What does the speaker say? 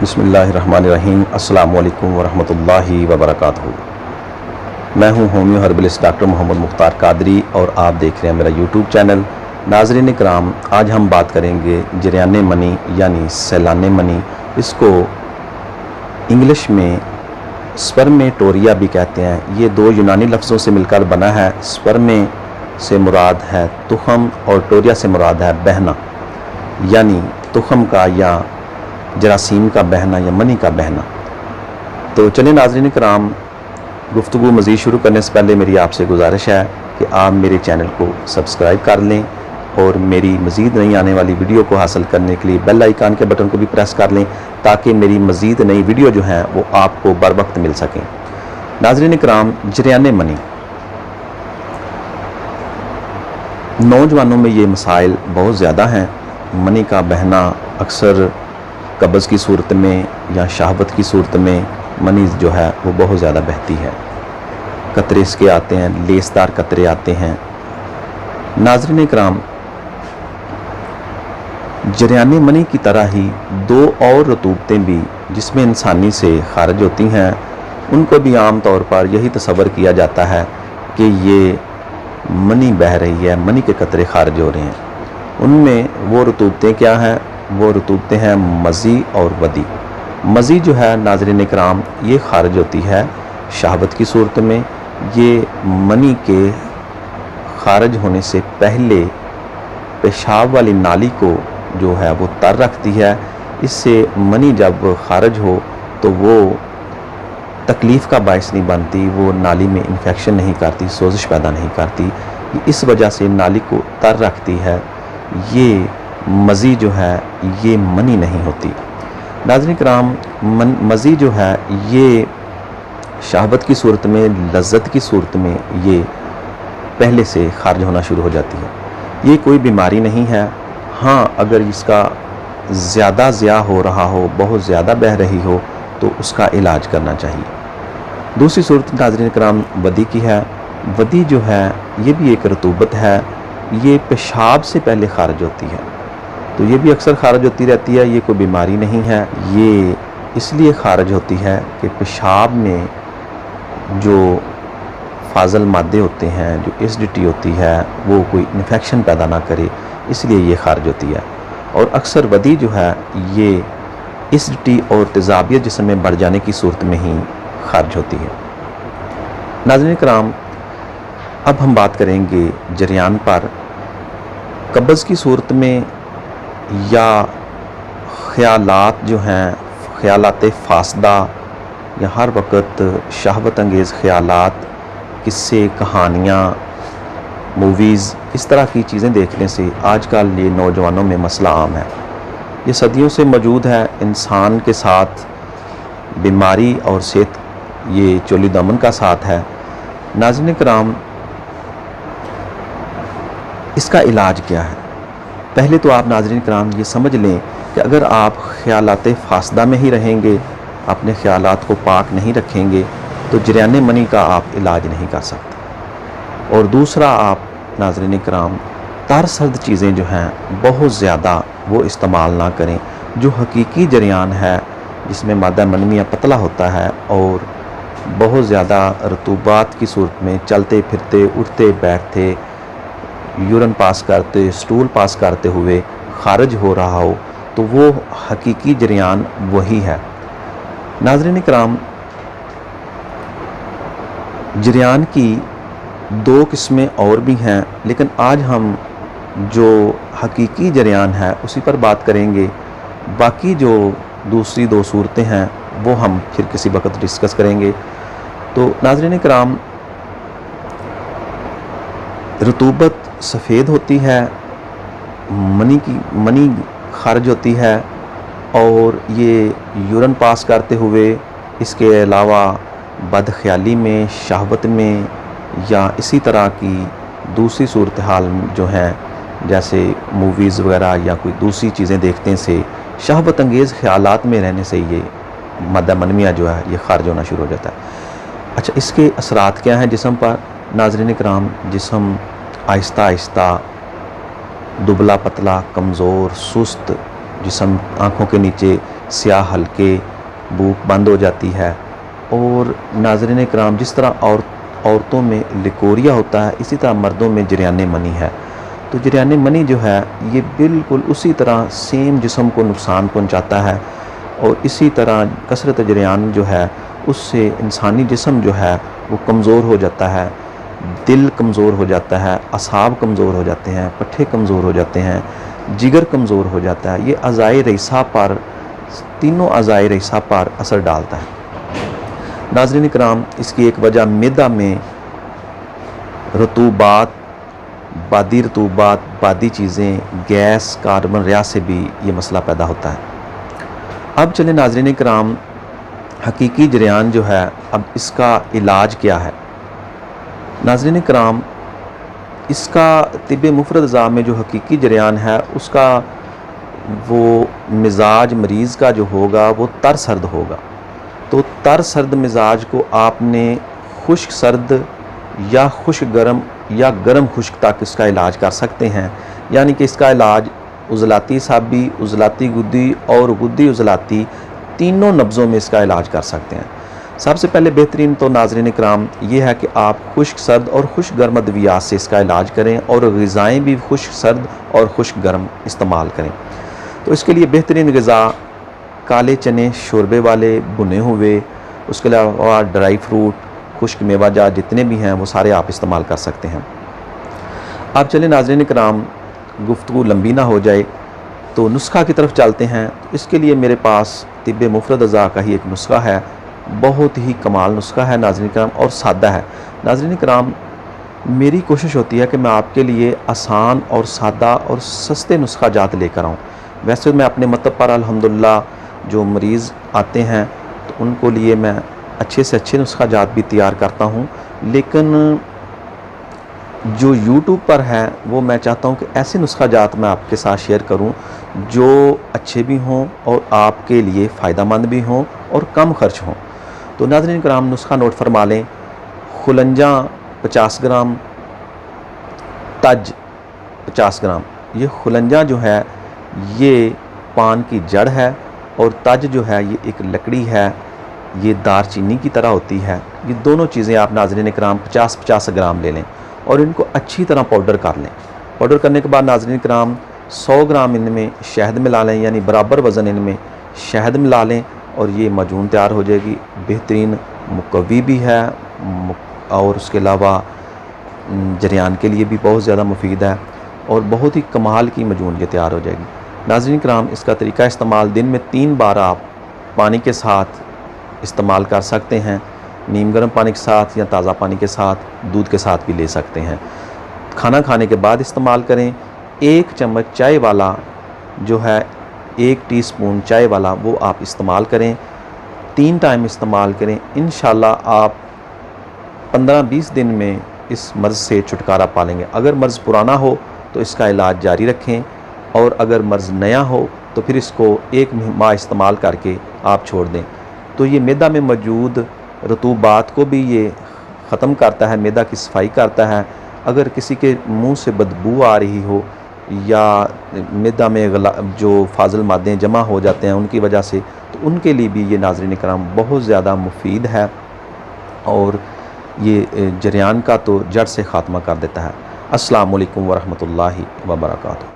बिस्मिल्लाहिर्रहमानिर्रहीम। अस्सलामु अलैकुम वरहमतुल्लाहि वबरकातुहू। मैं हूं homeo herbalist doctor Mohammad Mukhtar Qadri और आप देख रहे हैं मेरा यूट्यूब चैनल। नाज़रीन कराम, आज हम बात करेंगे जरियाने मनी यानी सैलाने मनी। इसको इंग्लिश में स्पर्मेटोरिया भी कहते हैं। ये दो यूनानी लफ्ज़ों से मिलकर बना है। स्पर्मे से मुराद है तुखम और टोरिया से मुराद है बहना, यानी तुखम का या जरासीम का बहना या मनी का बहना। तो चलिए नाज़रीन कराम, गुफ्तगू मज़ीद शुरू करने से पहले मेरी आपसे गुजारिश है कि आप मेरे चैनल को सब्सक्राइब कर लें और मेरी मज़ीद नई आने वाली वीडियो को हासिल करने के लिए बेल आइकन के बटन को भी प्रेस कर लें ताकि मेरी मज़ीद नई वीडियो जो हैं वो आपको बर वक्त मिल सकें। नाज़रीन कराम, जरियाने मनी, नौजवानों में ये मसाइल बहुत ज़्यादा हैं। मनी का बहना अक्सर कब्ज़ की सूरत में या शहावत की सूरत में मनी जो है वो बहुत ज़्यादा बहती है। कतरे इसके आते हैं, लेसदार कतरे आते हैं। नाज़रीन कराम, जरियाने मनी की तरह ही दो और रतूबतें भी जिसमें इंसानी से खारिज होती हैं, उनको भी आम तौर पर यही तसव्वुर किया जाता है कि ये मनी बह रही है, मनी के कतरे खारिज हो रहे हैं। उनमें वो रतूबतें क्या हैं? वो रतूबतें हैं मज़ी और वदी। मज़ी जो है नाज़रीन कराम, ये खारिज होती है शहावत की सूरत में। ये मनी के खारिज होने से पहले पेशाब वाली नाली को जो है वो तर रखती है। इससे मनी जब खारिज हो तो वो तकलीफ़ का बायस नहीं बनती, वो नाली में इन्फेक्शन नहीं करती, सोजिश पैदा नहीं करती। इस वजह से नाली को तर रखती है। ये मज़ी जो है ये मनी नहीं होती। नाज़रीन कराम, मज़ी जो है ये शहावत की सूरत में, लज़्ज़त की सूरत में ये पहले से खारिज होना शुरू हो जाती है। ये कोई बीमारी नहीं है। हाँ, अगर इसका ज़्यादा ज़िया हो रहा हो, बहुत ज़्यादा बह रही हो तो उसका इलाज करना चाहिए। दूसरी सूरत नाज़रीन कराम वदी की है। वदी जो है ये भी एक रतूबत है। ये पेशाब से पहले खारिज होती है, तो ये भी अक्सर खारिज होती रहती है। ये कोई बीमारी नहीं है। ये इसलिए खारिज होती है कि पेशाब में जो फाजल मादे होते हैं, जो एसिडिटी होती है, वो कोई इन्फेक्शन पैदा ना करे, इसलिए ये खारिज होती है। और अक्सर वदी जो है ये एसिडिटी और तेज़ाबियत जिस्म में बढ़ जाने की सूरत में ही खारिज होती है। नाज़रीन कराम, अब हम बात करेंगे जरियान पर। कब्ज़ की सूरत में या ख़यालात जो हैं, ख़यालात फासदा या हर वक्त शहावत अंगेज़ ख़यालात, किस्से, कहानियाँ, मूवीज़, इस तरह की चीज़ें देखने से आजकल ये नौजवानों में मसला आम है। ये सदियों से मौजूद है। इंसान के साथ बीमारी और सेहत ये चोली दामन का साथ है। नाज़रीन कराम, इसका इलाज क्या है? पहले तो आप नाज़रीन कराम ये समझ लें कि अगर आप ख़यालात फासदा में ही रहेंगे, अपने ख़यालात को पाक नहीं रखेंगे, तो जरियाने मनी का आप इलाज नहीं कर सकते। और दूसरा, आप नाज़रीन कराम तारसर्द चीज़ें जो हैं बहुत ज़्यादा वो इस्तेमाल ना करें। जो हकीकी जरियान है, जिसमें मादा मनविया पतला होता है और बहुत ज़्यादा रतूबात की सूरत में चलते फिरते, उठते बैठते, यूरिन पास करते, स्टूल पास करते हुए खारिज हो रहा हो, तो वो हकीकी जरियान वही है। नाज़रीन कराम, जरियान की दो किस्में और भी हैं, लेकिन आज हम जो हकीकी जरियान है उसी पर बात करेंगे। बाकी जो दूसरी दो सूरतें हैं वो हम फिर किसी वक्त डिस्कस करेंगे। तो नाज़रीन कराम, रतूबत सफ़ेद होती है, मनी खारिज होती है और ये यूरिन पास करते हुए, इसके अलावा बदख्याली में, शहावत में या इसी तरह की दूसरी सूरत हाल जो हैं, जैसे मूवीज़ वगैरह या कोई दूसरी चीज़ें देखने से, शहावत अंगेज़ ख़यालात में रहने से ये मादा मनविया जो है ये खारिज होना शुरू हो जाता है। अच्छा, इसके असरात क्या हैं जिस्म पर? नाज़रीन कराम, जिस्म आहिस्ता आहिस्ता दुबला पतला, कमज़ोर, सुस्त, जिस्म आँखों के नीचे स्याह हल्के, भूख बंद हो जाती है। और नाज़रीन इकराम, जिस तरह औरतों में लिकोरिया होता है, इसी तरह मर्दों में जरियान मनी है। तो जरियान मनी जो है ये बिल्कुल उसी तरह सेम जिस्म को नुकसान पहुंचाता है, और इसी तरह कसरत जरियान जो है उससे इंसानी जिस्म जो है वो कमज़ोर हो जाता है, दिल कमज़ोर हो जाता है, असाब कमज़ोर हो जाते हैं, पट्ठे कमज़ोर हो जाते हैं, जिगर कमज़ोर हो जाता है। ये अज़ाए रईसा पर, तीनों अज़ाए रईसा पर असर डालता है। नाज़रीन इकराम, इसकी एक वजह मैदा में रतूबात, बादी रतूबात, बादी चीज़ें, गैस, कार्बन रियाह से भी ये मसला पैदा होता है। अब चले नाज़रीन इकराम, हकीकी जरियान जो है, अब इसका इलाज क्या है। नाज़रीन इकराम, इसका तिब्ब मुफरद अज़ा में जो हकीकी जरियान है उसका वो मिजाज मरीज़ का जो होगा वो तर सर्द होगा। तो तर सर्द मिजाज को आपने खुश्क सर्द या खुश्क गर्म या गर्म खुश्क तक इसका इलाज कर सकते हैं। यानी कि इसका इलाज उज़लाती साबी, उज़लाती गुद्दी और गुद्दी उज़लाती तीनों नब्ज़ों में इसका इलाज कर सकते हैं। सबसे पहले बेहतरीन तो नाज़रीन इकराम ये है कि आप खुश्क सर्द और खुश्क गर्म अद्वियात से इसका इलाज करें, और ग़िज़ाएँ भी खुश्क सर्द और खुश्क गर्म इस्तेमाल करें। तो इसके लिए बेहतरीन ग़िज़ा काले चने शोरबे वाले भुने हुए, उसके अलावा ड्राई फ्रूट, खुश्क मेवाजात जितने भी हैं वो सारे आप इस्तेमाल कर सकते हैं। अब चले नाज़रीन इकराम, गुफ्तगू लंबी ना हो जाए तो नुस्खा की तरफ चलते हैं। तो इसके लिए मेरे पास तिब्ब मुफरद अज़ा का ही एक नुस्खा है, बहुत ही कमाल नुस्खा है नाज़रीन इकराम, और सादा है। नाज़रीन इकराम, मेरी कोशिश होती है कि मैं आपके लिए आसान और सादा और सस्ते नुस्खा जात लेकर आऊँ। वैसे मैं अपने मतलब पर अल्हम्दुलिल्लाह जो मरीज़ आते हैं तो उनको लिए मैं अच्छे से अच्छे नुस्खा जात भी तैयार करता हूँ, लेकिन जो यूट्यूब पर है वो मैं चाहता हूँ कि ऐसे नुस्खा जात मैं आपके साथ शेयर करूँ जो अच्छे भी हों और आपके लिए फ़ायदेमंद भी हों और कम खर्च हों। तो नाज़रीन कराम, नुस्खा नोट फरमा लें। खुलंजा 50 ग्राम, तज 50 ग्राम। ये खुलंजा जो है ये पान की जड़ है, और तज जो है ये एक लकड़ी है, ये दारचीनी की तरह होती है। ये दोनों चीज़ें आप नाज़रीन कराम 50-50 ग्राम ले लें और इनको अच्छी तरह पाउडर कर लें। पाउडर करने के बाद नाज़रीन कराम 100 ग्राम इनमें शहद मिला लें, यानी बराबर वज़न इनमें शहद मिला लें, और ये मजून तैयार हो जाएगी। बेहतरीन मुकव्वी भी है, और उसके अलावा जरियान के लिए भी बहुत ज़्यादा मुफीद है, और बहुत ही कमाल की मजून ये तैयार हो जाएगी। नाज़रीन कराम, इसका तरीका इस्तेमाल दिन में 3 बार आप पानी के साथ इस्तेमाल कर सकते हैं। नीम गर्म पानी के साथ या ताज़ा पानी के साथ, दूध के साथ भी ले सकते हैं। खाना खाने के बाद इस्तेमाल करें। 1 चम्मच चाय वाला जो है, 1 टीस्पून चाय वाला वो आप इस्तेमाल करें। 3 टाइम इस्तेमाल करें। इंशाल्लाह आप 15-20 दिन में इस मर्ज़ से छुटकारा पा लेंगे। अगर मर्ज़ पुराना हो तो इसका इलाज जारी रखें, और अगर मर्ज़ नया हो तो फिर इसको 1 माह इस्तेमाल करके आप छोड़ दें। तो ये मैदा में मौजूद रतूबात को भी ये ख़त्म करता है, मैदा की सफाई करता है। अगर किसी के मुंह से बदबू आ रही हो, या मैदा में जो फाजिल मादे जमा हो जाते हैं उनकी वजह से, तो उनके लिए भी ये नाज़रीन कराम बहुत ज़्यादा मुफीद है, और ये जरियान का तो जड़ से ख़ात्मा कर देता है। अस्सलामु अलैकुम वरहमतुल्लाहि वबरकातुहू।